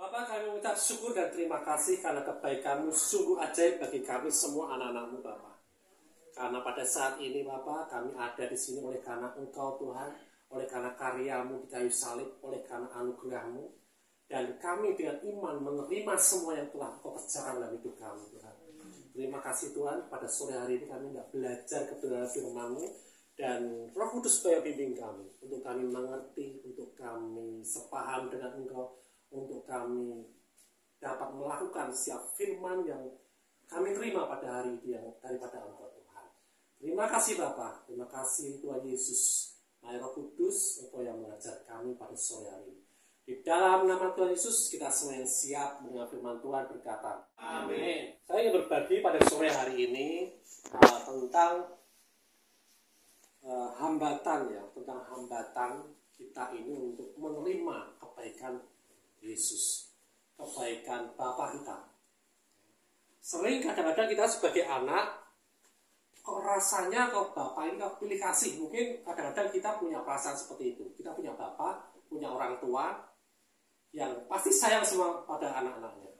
Bapak, kami mengucap syukur dan terima kasih karena kebaikan-Mu sungguh ajaib bagi kami semua anak-anak-Mu, Bapak. Karena pada saat ini, Bapak, kami ada di sini oleh karena Engkau, Tuhan, oleh karena karya-Mu di kayu salib, oleh karena anugerah-Mu, dan kami dengan iman menerima semua yang telah Engkau kerjakan dalam hidup kami, Tuhan. Terima kasih, Tuhan, pada sore hari ini kami tidak belajar kebenaran firman-Mu, dan Roh Kudus supaya bimbing kami, untuk kami mengerti, untuk kami sepaham dengan Engkau, untuk kami dapat melakukan setiap firman yang kami terima pada hari ini yang daripada Engkau, Tuhan. Terima kasih Bapa, terima kasih Tuhan Yesus, Roh Kudus, Engkau yang mengajar kami pada sore hari ini. Di dalam nama Tuhan Yesus, kita semua yang siap mendengar firman Tuhan berkata, Amin. Saya ingin berbagi pada sore hari ini tentang hambatan tentang hambatan kita ini untuk menerima kebaikan Yesus, kebaikan Bapa kita. Sering kadang-kadang kita sebagai anak, kok rasanya kok Bapak ini kok pilih kasih. Mungkin kadang-kadang kita punya perasaan seperti itu. Kita punya Bapak, punya orang tua yang pasti sayang semua pada anak-anaknya.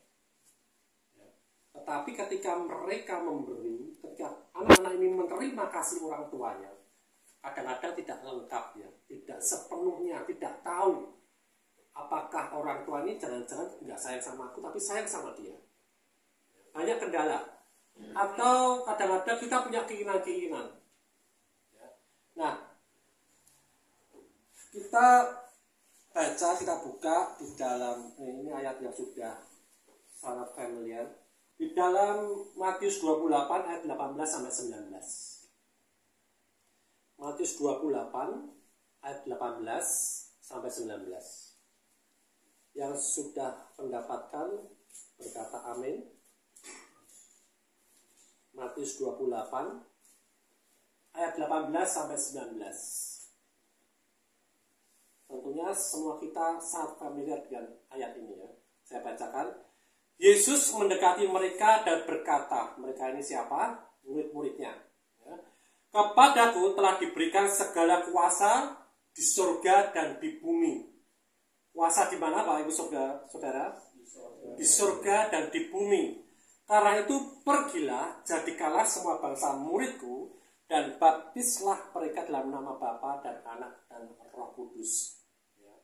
Tetapi ketika mereka memberi, ketika anak-anak ini menerima kasih orang tuanya, kadang-kadang tidak lengkap tidak sepenuhnya, tidak tahu apakah orang tua ini jangan-jangan tidak sayang sama aku, tapi sayang sama dia. Banyak kendala. Atau kadang-kadang kita punya keinginan-keinginan. Nah, kita baca, kita buka di dalam, ini ayat yang sudah sangat familiar, di dalam Matius 28 ayat 18 sampai 19. Matius 28 ayat 18 sampai 19. Yang sudah mendapatkan berkata amin. Matius 28 ayat 18 sampai 19. Tentunya semua kita sangat familiar dengan ayat ini ya. Saya bacakan. Yesus mendekati mereka dan berkata, mereka ini siapa? Murid-muridnya. Ya. Kepadaku telah diberikan segala kuasa di surga dan di bumi. Kuasa di mana Bapak Ibu Saudara? Di surga dan di bumi. Karena itu pergilah, jadikanlah semua bangsa muridku, dan baptislah mereka dalam nama Bapa dan Anak dan Roh Kudus. Ya.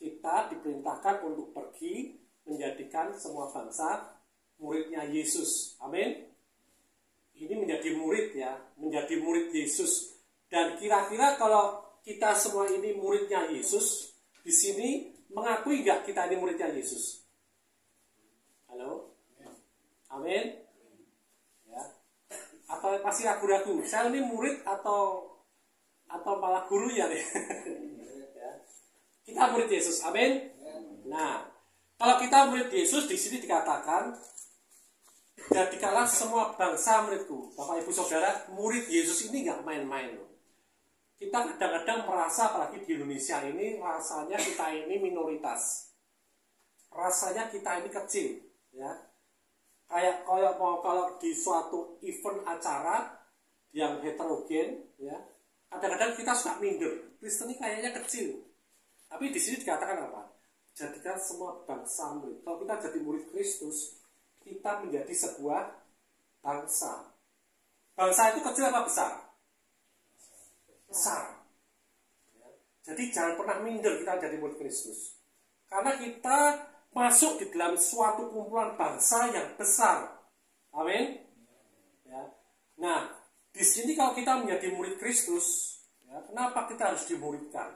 Kita diperintahkan untuk pergi menjadikan semua bangsa muridnya Yesus. Amin. Ini menjadi murid menjadi murid Yesus. Dan kira-kira kalau kita semua ini muridnya Yesus, di sini mengakui nggak kita ini muridnya Yesus? Halo? Amin? Ya. Atau masih ragu-ragu? Saya ini murid atau malah guru ya? Kita murid Yesus. Amin? Nah, kalau kita murid Yesus, di sini dikatakan, jadikanlah semua bangsa muridku. Bapak Ibu Saudara, murid Yesus ini nggak main-main loh. Kita kadang-kadang merasa, apalagi di Indonesia ini, rasanya kita ini minoritas. Rasanya kita ini kecil. Ya. Kayak kalau di suatu event acara yang heterogen, ya, kadang-kadang kita suka minder. Kristen ini kayaknya kecil. Tapi di sini dikatakan apa? Jadikan semua bangsa murid. Kalau kita jadi murid Kristus, kita menjadi sebuah bangsa. Bangsa itu kecil apa besar? Besar. Jadi jangan pernah minder kita jadi murid Kristus. Karena kita masuk di dalam suatu kumpulan bangsa yang besar. Amin. Ya. Nah, di sini kalau kita menjadi murid Kristus, ya, kenapa kita harus dimuridkan?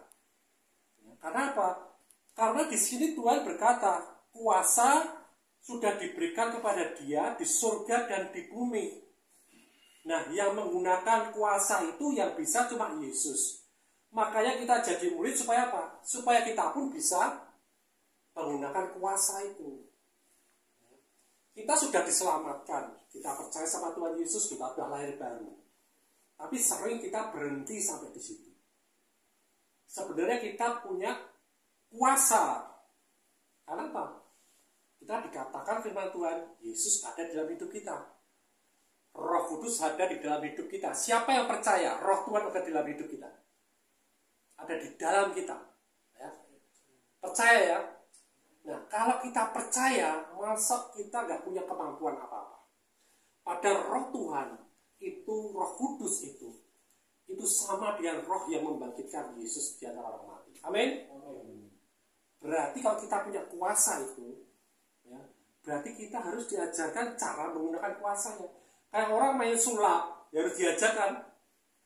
Ya, karena apa? Karena di sini Tuhan berkata, kuasa sudah diberikan kepada dia di surga dan di bumi. Nah, yang menggunakan kuasa itu yang bisa cuma Yesus. Makanya kita jadi murid supaya apa? Supaya kita pun bisa menggunakan kuasa itu. Kita sudah diselamatkan. Kita percaya sama Tuhan Yesus, kita sudah lahir baru. Tapi sering kita berhenti sampai di situ. Sebenarnya kita punya kuasa. Karena apa? Kita dikatakan firman Tuhan, Yesus ada di dalam hidup kita. Roh Kudus ada di dalam hidup kita. Siapa yang percaya Roh Tuhan ada di dalam hidup kita? Ada di dalam kita. Ya. Percaya ya? Nah, Kalau kita percaya, masa kita nggak punya kemampuan apa-apa. Pada roh Tuhan, itu roh kudus itu sama dengan roh yang membangkitkan Yesus di antara orang mati. Amin. Berarti kalau kita punya kuasa itu, ya, berarti kita harus diajarkan cara menggunakan kuasanya. Kayak orang main sulap, ya harus diajarkan,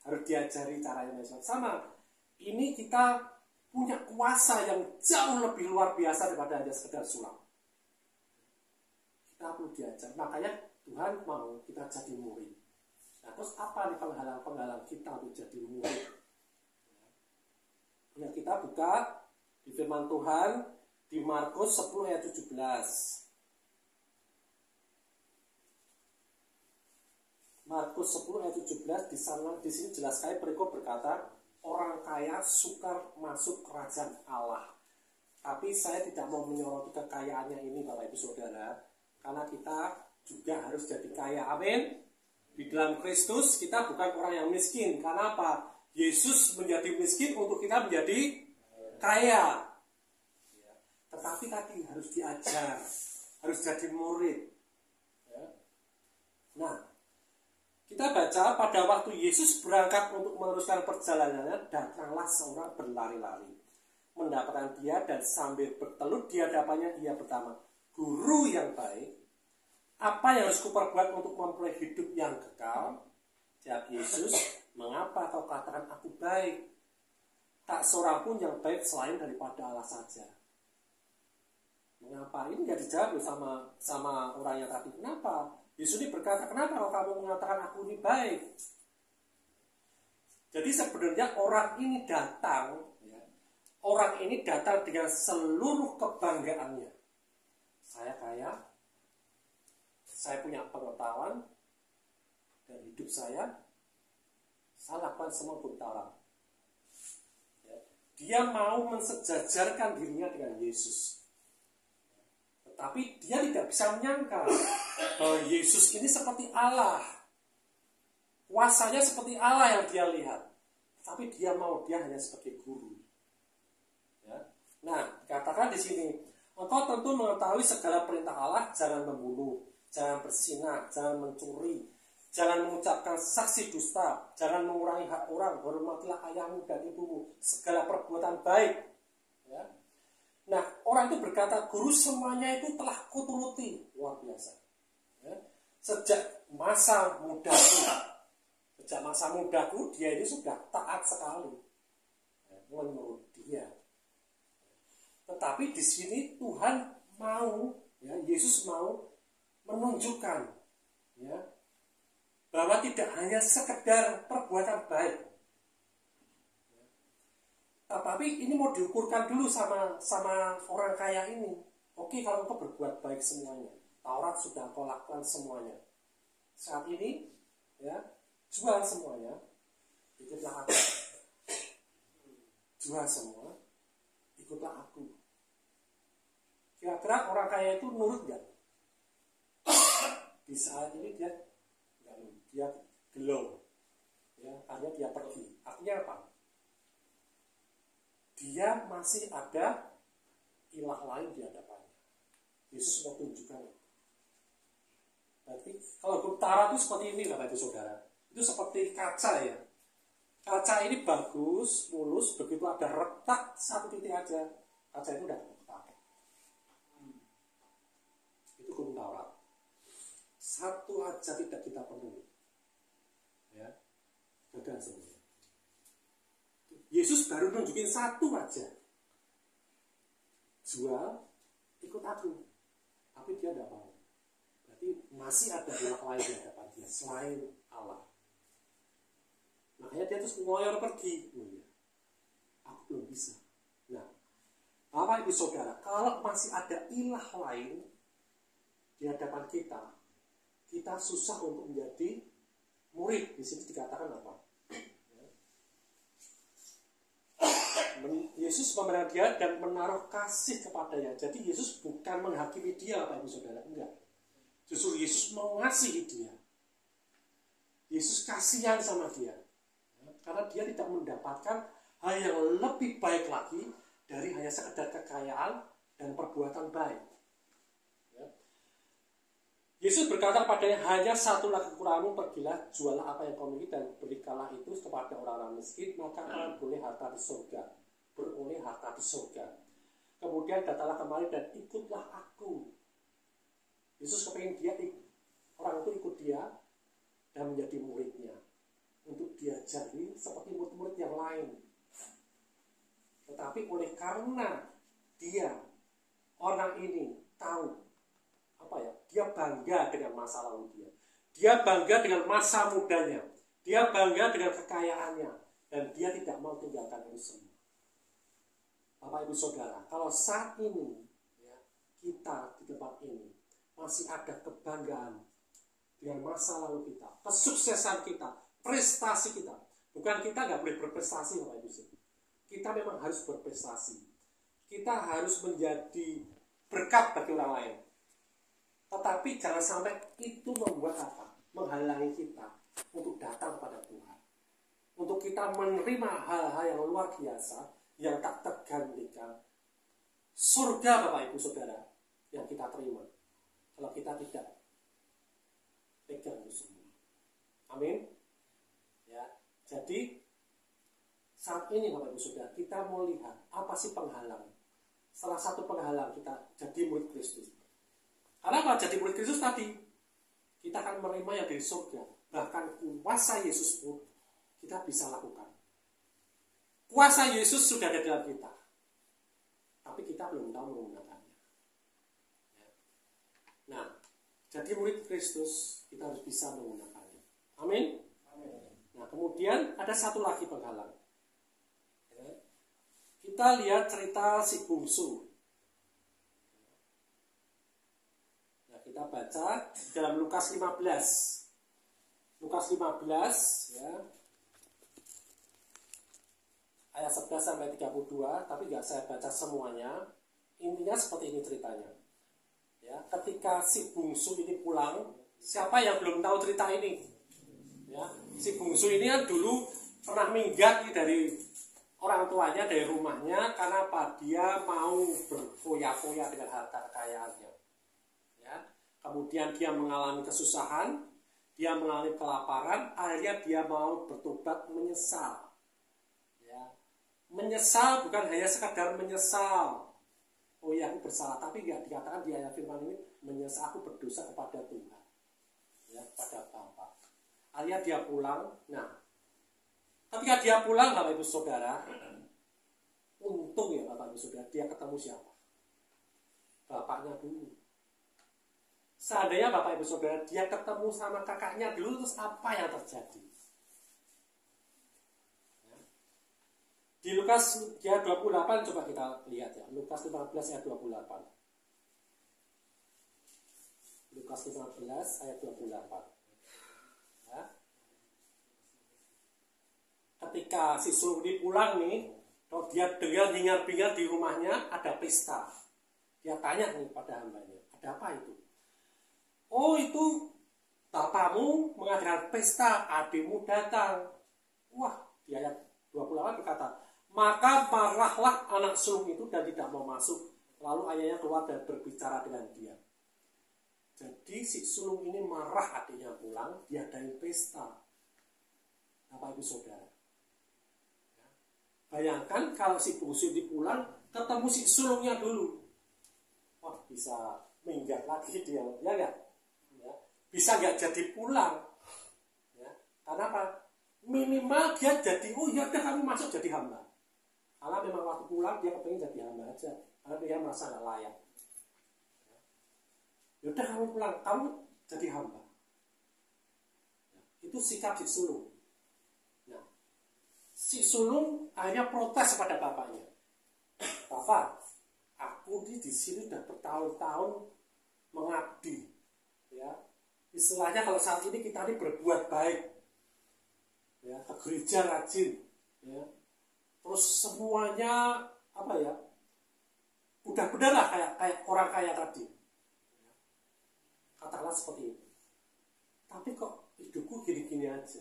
harus diajari caranya main sulap. Sama, ini kita punya kuasa yang jauh lebih luar biasa daripada hanya sekedar sulap. Kita perlu diajar, makanya Tuhan mau kita jadi murid. Nah, terus apa nih penghalang-penghalang kita untuk jadi murid? Ya, kita buka di firman Tuhan di Markus 10 ayat 17. Markus 10 ayat 17 di sini jelas sekali berikut berkata, orang kaya sukar masuk kerajaan Allah. Tapi saya tidak mau menyoroti kekayaannya ini Bapak Ibu Saudara, karena kita juga harus jadi kaya. Amin. Di dalam Kristus kita bukan orang yang miskin. Karena apa? Yesus menjadi miskin untuk kita menjadi kaya. Tetapi tadi harus diajar, harus jadi murid. Nah, kita baca pada waktu Yesus berangkat untuk meneruskan perjalanannya, datanglah seorang berlari-lari, mendapatkan dia dan sambil bertelut di hadapannya dia bertanya, Guru yang baik, apa yang harus kuperbuat untuk memperoleh hidup yang kekal? Jawab Yesus, mengapa kau katakan aku baik? Tak seorang pun yang baik selain daripada Allah saja. Mengapa? Ini nggak dijawab sama orang yang tadi. Kenapa? Yesus ini berkata, kenapa kalau kamu mengatakan aku ini baik? Jadi sebenarnya orang ini datang dengan seluruh kebanggaannya. Saya kaya, saya punya pengetahuan, dan hidup saya lakukan semua buntalan. Dia mau mensejajarkan dirinya dengan Yesus. Tapi dia tidak bisa menyangka bahwa Yesus ini seperti Allah. Kuasanya seperti Allah yang dia lihat. Tapi dia hanya sebagai guru. Ya. Nah, dikatakan di sini, engkau tentu mengetahui segala perintah Allah, jangan membunuh, jangan berzinah, jangan mencuri, jangan mengucapkan saksi dusta, jangan mengurangi hak orang, hormatilah ayahmu dan ibumu, segala perbuatan baik. Ya. Nah, orang itu berkata, Guru semuanya itu telah kuturuti. Luar biasa. Ya. Sejak masa mudaku, dia ini sudah taat sekali. Ya, menurut dia. Tetapi di sini Tuhan mau, ya, Yesus mau menunjukkan, ya, bahwa tidak hanya sekedar perbuatan baik. Tapi ini mau diukurkan dulu sama orang kaya ini. Oke, kalau engkau berbuat baik semuanya, Taurat sudah engkau lakukan semuanya. Saat ini, ya, jual semuanya, ikutlah aku. Jual semua, ikutlah aku. Kira-kira orang kaya itu nurut nggak? Di saat ini dia nggak nurut, dia gelo, ya, akhirnya dia pergi. Artinya apa? Dia masih ada ilah lain di hadapannya. Yesus mau tunjukkan. Berarti kalau utara itu seperti ini Bapak Ibu Saudara. Itu seperti kaca ya. Kaca ini bagus, mulus, begitu ada retak satu titik aja, kaca itu udah retak. Itu hukum Taurat. Satu aja tidak kita penuhi. Ya. Gagal semua. Yesus baru nunjukin satu aja. Jual, ikut aku. Tapi dia tidak mau. Berarti masih ada ilah lain di hadapan dia selain Allah. Makanya dia terus ngoyor pergi. Oh, ya. Aku belum bisa. Nah, Bapak Ibu Saudara, kalau masih ada ilah lain di hadapan kita, kita susah untuk menjadi murid. Di sini dikatakan apa? Yesus memelihara dia dan menaruh kasih kepadanya. Jadi Yesus bukan menghakimi dia, Bapak Ibu Saudara, enggak. Justru Yesus mengasihi dia. Yesus kasihan sama dia. Karena dia tidak mendapatkan hal yang lebih baik lagi dari hanya sekedar kekayaan dan perbuatan baik. Ya. Yesus berkata kepadanya, hanya satu lagi kekuranganmu, pergilah, jualah apa yang kau miliki dan berikanlah itu kepada orang-orang miskin, maka kalian boleh harta di surga, beroleh harta di surga. Kemudian datanglah kemari dan ikutlah aku. Yesus kepengen orang itu ikut dia dan menjadi muridnya, untuk diajari seperti murid-murid yang lain. Tetapi oleh karena orang ini tahu dia bangga dengan masa lalu dia bangga dengan masa mudanya, dia bangga dengan kekayaannya, dan dia tidak mau tinggalkan itu semua. Bapak Ibu Saudara, kalau saat ini kita di tempat ini masih ada kebanggaan dengan masa lalu kita, kesuksesan kita, prestasi kita. Bukan kita nggak boleh berprestasi, Bapak Ibu Saudara. Kita memang harus berprestasi. Kita harus menjadi berkat bagi orang lain. Tetapi jangan sampai itu membuat menghalangi kita untuk datang kepada Tuhan. Untuk kita menerima hal-hal yang luar biasa, yang tak tergantikan. Surga, Bapak Ibu Saudara, yang kita terima. Kalau kita tidak pegang itu semua. Amin. Ya, jadi saat ini Bapak Ibu Saudara, kita mau lihat apa sih penghalang. Salah satu penghalang kita jadi murid Kristus. Karena apa? Jadi murid Kristus tadi, kita akan menerima yang dari surga. Bahkan kuasa Yesus pun kita bisa lakukan. Kuasa Yesus sudah ada dalam kita. Tapi kita belum tahu menggunakannya. Ya. Nah, jadi murid Kristus, kita harus bisa menggunakannya. Amin? Amin. Nah, kemudian ada satu lagi penghalang. Ya. Kita lihat cerita si bungsu. Kita baca dalam Lukas 15. Lukas 15 ya. Ayat 11 sampai 32, tapi enggak saya baca semuanya. Intinya seperti ini ceritanya. Ya, ketika si bungsu ini pulang, siapa yang belum tahu cerita ini? Ya, si bungsu ini kan dulu pernah minggat dari orang tuanya, dari rumahnya, karena apa? Dia mau berfoya-foya dengan harta kekayaannya. Kemudian dia mengalami kesusahan, dia mengalami kelaparan, akhirnya dia mau bertobat, menyesal. Ya. Menyesal bukan hanya sekadar menyesal. Oh ya, aku bersalah, tapi enggak dikatakan di ayat firman ini, menyesal, aku berdosa kepada Tuhan. Ya, kepada Bapa. Akhirnya dia pulang. Nah, ketika dia pulang, Bapak Ibu Saudara, untung ya Bapak Ibu Saudara, dia ketemu siapa? Bapaknya dulu. Seandainya Bapak Ibu Saudara dia ketemu sama kakaknya dulu, terus apa yang terjadi? Ya. Di Lukas ayat 28 coba kita lihat ya. Lukas 15 ayat 28. Lukas 15 ayat 28. Ya. Ketika si sulung ini pulang nih, kalau dia dengar hingar-bingar di rumahnya ada pesta. Dia tanya nih pada hambanya, ada apa itu? Oh, itu bapakmu mengadakan pesta, adikmu datang. Wah, di ayat 28 berkata, maka marahlah anak sulung itu dan tidak mau masuk. Lalu ayahnya keluar dan berbicara dengan dia. Jadi si sulung ini marah adiknya pulang, diadain pesta. Bapak Ibu Saudara. Bayangkan kalau si bungsu ini pulang, ketemu si sulungnya dulu. Wah, bisa minggat lagi dia, ya enggak? Bisa nggak jadi pulang, ya. Karena apa? Minimal dia jadi, oh ya udah kamu masuk jadi hamba. Karena memang waktu pulang dia kepengen jadi hamba aja, karena dia merasa nggak layak. Ya udah kamu pulang, kamu jadi hamba. Ya. Itu sikap si sulung. Nah, si sulung akhirnya protes kepada bapaknya. Bapak, aku di sini udah bertahun-tahun mengabdi, ya. Istilahnya kalau saat ini kita ini berbuat baik, ya, ke gereja rajin, ya, terus semuanya apa ya, udah benar lah kayak orang kaya tadi, katakanlah seperti itu. Tapi kok hidupku gini-gini aja.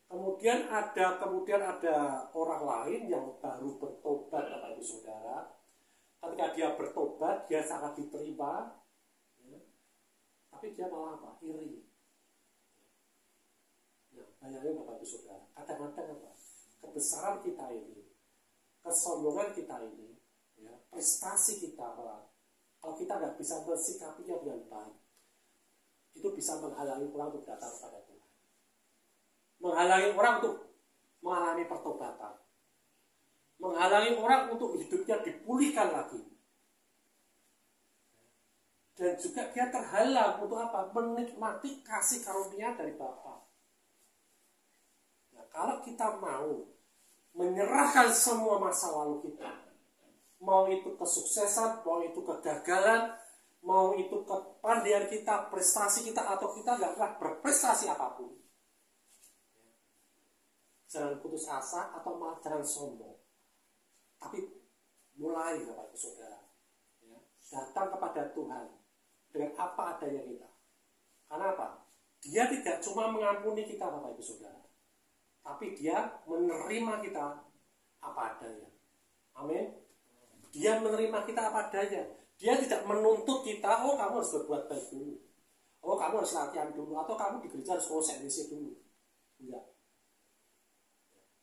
Kemudian ada orang lain yang baru bertobat, Bapak Ibu Saudara, Ketika dia bertobat, dia sangat diterima, ya. Tapi dia malah apa? Iri. Nah, bayangin Bapak Ibu Saudara, kadang-kadang apa? Kebesaran kita ini, kesombongan kita ini, ya, prestasi kita, kalau kita nggak bisa mensikapinya dengan baik, itu bisa menghalangi orang untuk datang kepada Tuhan, menghalangi orang untuk mengalami pertobatan, menghalangi orang untuk hidupnya dipulihkan lagi, dan juga dia terhalang untuk apa? Menikmati kasih karunia dari Bapa. Nah, kalau kita mau menyerahkan semua masa lalu kita, mau itu kesuksesan, mau itu kegagalan, mau itu kepandaian kita, prestasi kita, atau kita nggak pernah berprestasi apapun, jangan putus asa atau malah jangan sombong, tapi mulai Bapak Ibu Saudara, ya, datang kepada Tuhan dengan apa adanya kita. Karena apa? Dia tidak cuma mengampuni kita Bapak Ibu Saudara, tapi dia menerima kita apa adanya. Amin. Dia menerima kita apa adanya. Dia tidak menuntut kita, oh kamu harus berbuat baik dulu, oh kamu harus latihan dulu, atau kamu di gereja harus konsekrasi dulu. Enggak.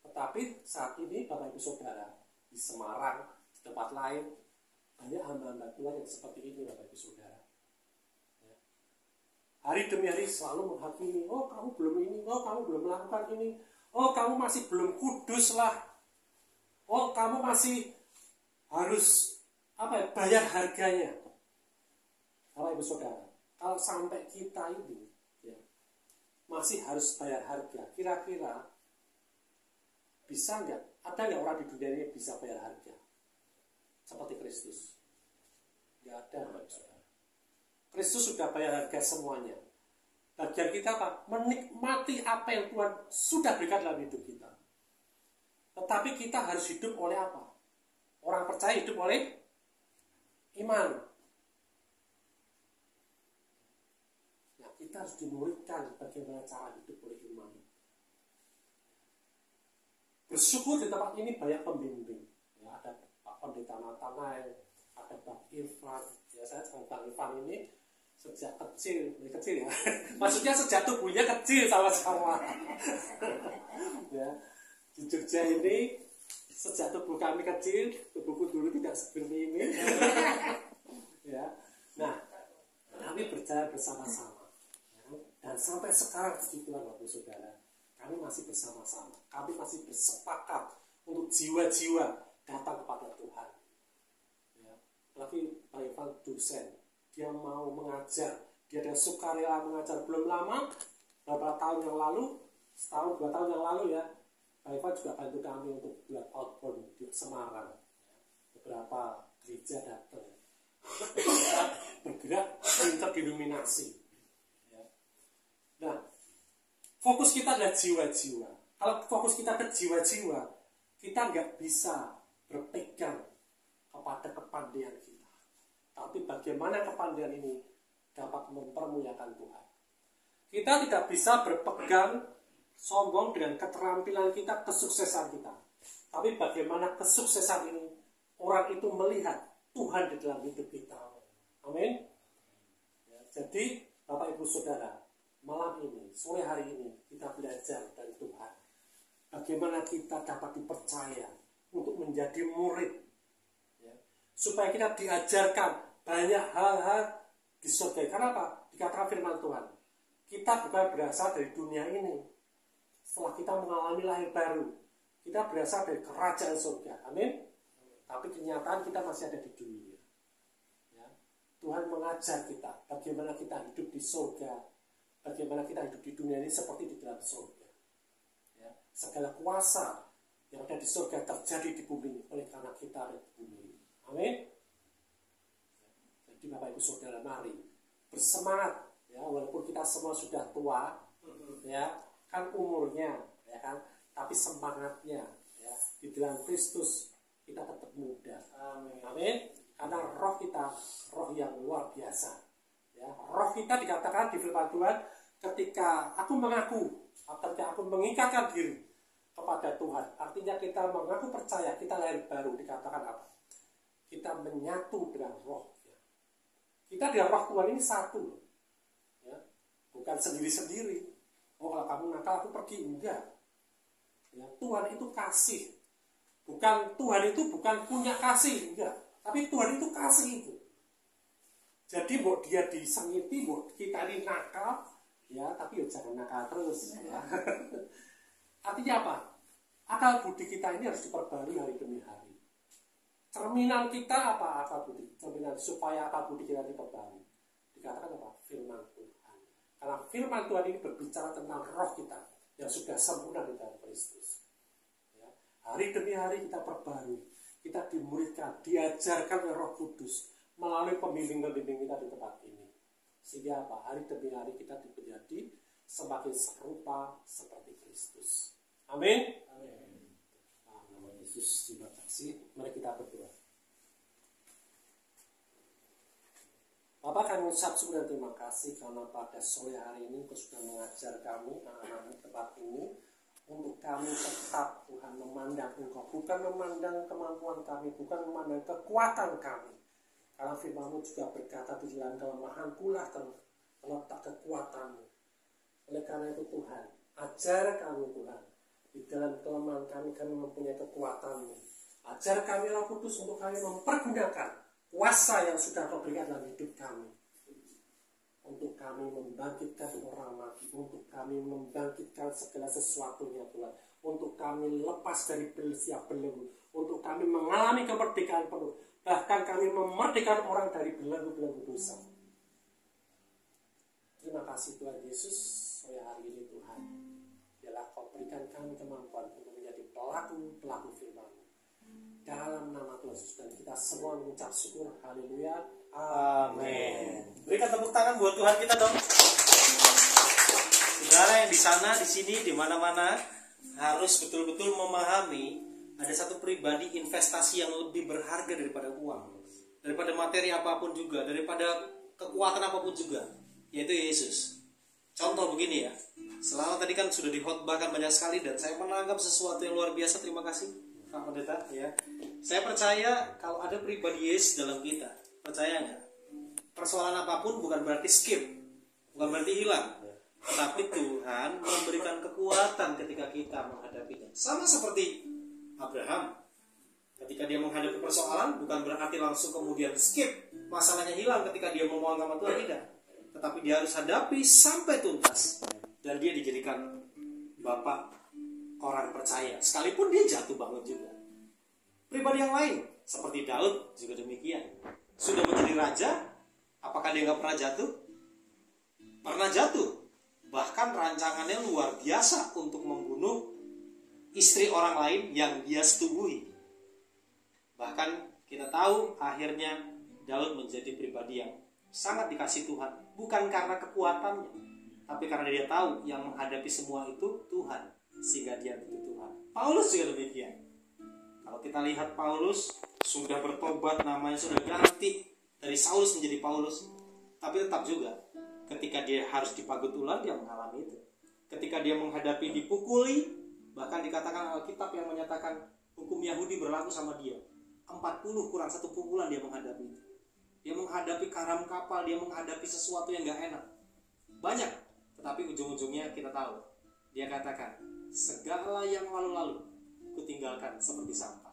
Tetapi saat ini Bapak Ibu Saudara, di Semarang, di tempat lain, banyak hamba-hamba Tuhan yang seperti ini Bapak Ibu Saudara. Ya. Hari demi hari selalu menghakimi, oh kamu belum ini, oh kamu belum melakukan ini, oh kamu masih belum kudus lah, oh kamu masih harus bayar harganya. Bapak Ibu Saudara, kalau sampai kita ini ya, masih harus bayar harga, kira-kira bisa nggak? Ada nggak orang di dunia ini bisa bayar harga seperti Kristus? Nggak ada, Bapak Saudara. Kristus sudah bayar harga semuanya. Bagian kita apa? Menikmati apa yang Tuhan sudah berikan dalam hidup kita. Tetapi kita harus hidup oleh apa? Orang percaya hidup oleh iman. Nah, kita harus dimuridkan bagaimana cara hidup oleh iman. Bersyukur di tempat ini banyak pembimbing. Ya, ada Pak Pendeta Nathanael, ada Pak Irfan. Ya, saya sama Pak Irfan ini sejak kecil ya. Maksudnya sejak tubuhnya kecil sama-sama. Ya, di Jogja ini sejak tubuh kami kecil, tubuhku dulu tidak seperti ini. Ya, nah, kami berjalan bersama-sama. Ya, dan sampai sekarang begitulah Bapak Saudara. Kami masih bersama-sama, kami masih bersepakat untuk jiwa-jiwa datang kepada Tuhan. Ya. Lagi Pak Irfan dosen, dia mau mengajar, dia ada sukarela mengajar. Belum lama, beberapa tahun yang lalu, setahun 2 tahun yang lalu ya, Pak Irfan juga bantu kami untuk buat outbound di Semarang. Beberapa gereja datang, kita bergerak interdenominasi. Ya. Nah, fokus kita adalah jiwa-jiwa. Kalau fokus kita ke jiwa-jiwa, kita nggak bisa berpegang kepada kepandaian kita. Tapi bagaimana kepandaian ini dapat mempermuliakan Tuhan. Kita tidak bisa berpegang sombong dengan keterampilan kita, kesuksesan kita. Tapi bagaimana kesuksesan ini orang itu melihat Tuhan di dalam hidup kita. Amin. Ya, jadi Bapak Ibu Saudara, malam ini, sore hari ini, kita belajar dari Tuhan. Bagaimana kita dapat dipercaya untuk menjadi murid. Ya. Supaya kita diajarkan banyak hal-hal di surga. Karena apa? Dikatakan firman Tuhan. Kita bukan berasal dari dunia ini. Setelah kita mengalami lahir baru, kita berasal dari kerajaan surga. Amin. Tapi kenyataan kita masih ada di dunia. Ya. Tuhan mengajar kita bagaimana kita hidup di surga. Bagaimana kita hidup di dunia ini seperti di dalam surga. Ya, segala kuasa yang ada di surga terjadi di bumi oleh karena kita ada di bumi. Amin. Jadi Bapak Ibu Saudara, mari bersemangat. Ya, walaupun kita semua sudah tua, ya kan umurnya, ya kan, tapi semangatnya, ya di dalam Kristus kita tetap muda. Amin. Amin. Karena roh kita roh yang luar biasa. Ya, roh kita dikatakan di firman Tuhan, ketika aku mengikatkan diri, kepada Tuhan. Artinya kita mengaku percaya, kita lahir baru, dikatakan apa? kita menyatu dengan rohnya. Kita dengan roh Tuhan ini satu, ya. Bukan sendiri-sendiri. Oh, kalau kamu nakal aku pergi, enggak. Ya, Tuhan itu kasih. Tuhan itu bukan punya kasih, enggak. Tapi Tuhan itu kasih itu. Jadi buat dia disengiti, buat kita ini nakal, ya, tapi ya jangan nakal terus. Ya. Artinya apa? Akal budi kita ini harus diperbarui hari demi hari. Cerminan kita apa akal budi? Cerminan supaya akal budi kita diperbarui. Dikatakan apa? Firman Tuhan. Karena firman Tuhan ini berbicara tentang roh kita yang sudah sempurna di dalam Kristus. Ya. Hari demi hari kita perbarui. Kita dimuridkan, diajarkan oleh Roh Kudus melalui pembimbing-pembimbing kita di tempat ini. Sehingga apa? Hari demi hari kita menjadi semakin serupa seperti Kristus. Amin. Amin. Nama Yesus terima kasih. Mari kita berdoa. Bapak, kami ucap syukur dan terima kasih karena pada sore hari ini Engkau sudah mengajar kami anak-anak di tempat ini untuk kami tetap Tuhan memandang Engkau, bukan memandang kemampuan kami, bukan memandang kekuatan kami. Karena firman-Mu juga berkata di dalam kelemahan pula terletak kekuatan-Mu. Oleh karena itu Tuhan, ajar kami Tuhan, di dalam kelemahan kami mempunyai kekuatan-Mu. Ajar kami Roh Kudus untuk kami mempergunakan kuasa yang sudah Kau berikan dalam hidup kami. Untuk kami membangkitkan orang mati, untuk kami membangkitkan segala sesuatunya Tuhan, untuk kami lepas dari siap belenggu, untuk kami mengalami kemerdekaan penuh, bahkan kami memerdekakan orang dari belenggu-belenggu dosa. Terima kasih Tuhan Yesus, sore hari ini Tuhan, biarlah Kau berikan kami kemampuan untuk menjadi pelaku firman. Dalam nama Tuhan Yesus, dan kita semua mengucap syukur, haleluya. Amin. Berikan tepuk tangan buat Tuhan kita dong. Saudara yang di sana, di sini, di mana-mana harus betul-betul memahami ada satu pribadi investasi yang lebih berharga daripada uang, daripada materi apapun juga, daripada kekuatan apapun juga, yaitu Yesus. Contoh begini ya. Selama tadi kan sudah dikhotbahkan banyak sekali dan saya menangkap sesuatu yang luar biasa. Terima kasih Pak Pendeta ya. Saya percaya kalau ada pribadi Yesus dalam kita. Percaya nggak? Persoalan apapun bukan berarti skip, bukan berarti hilang, tapi Tuhan memberikan kekuatan ketika kita menghadapinya. Sama seperti Abraham, ketika dia menghadapi persoalan bukan berarti langsung kemudian skip, masalahnya hilang ketika dia memohon sama Tuhan, tidak. Tetapi dia harus hadapi sampai tuntas, dan dia dijadikan bapak orang percaya, sekalipun dia jatuh banget juga. Pribadi yang lain seperti Daud juga demikian. Sudah menjadi raja, apakah dia nggak pernah jatuh? Pernah jatuh. Bahkan rancangannya luar biasa untuk membunuh istri orang lain yang dia setubuhi. Bahkan kita tahu akhirnya Daud menjadi pribadi yang sangat dikasih Tuhan. Bukan karena kekuatannya, tapi karena dia tahu yang menghadapi semua itu Tuhan. Sehingga dia itu Tuhan. Paulus juga demikian. Kalau kita lihat Paulus sudah bertobat, namanya sudah ganti dari Saulus menjadi Paulus, tapi tetap juga ketika dia harus dipagut ular dia mengalami itu. Ketika dia menghadapi dipukuli, bahkan dikatakan Alkitab yang menyatakan hukum Yahudi berlaku sama dia. 40 kurang 1 pukulan dia menghadapi itu. Dia menghadapi karam kapal, dia menghadapi sesuatu yang gak enak. Banyak, tetapi ujung-ujungnya kita tahu. Dia katakan, segala yang lalu-lalu ku tinggalkan seperti sampah.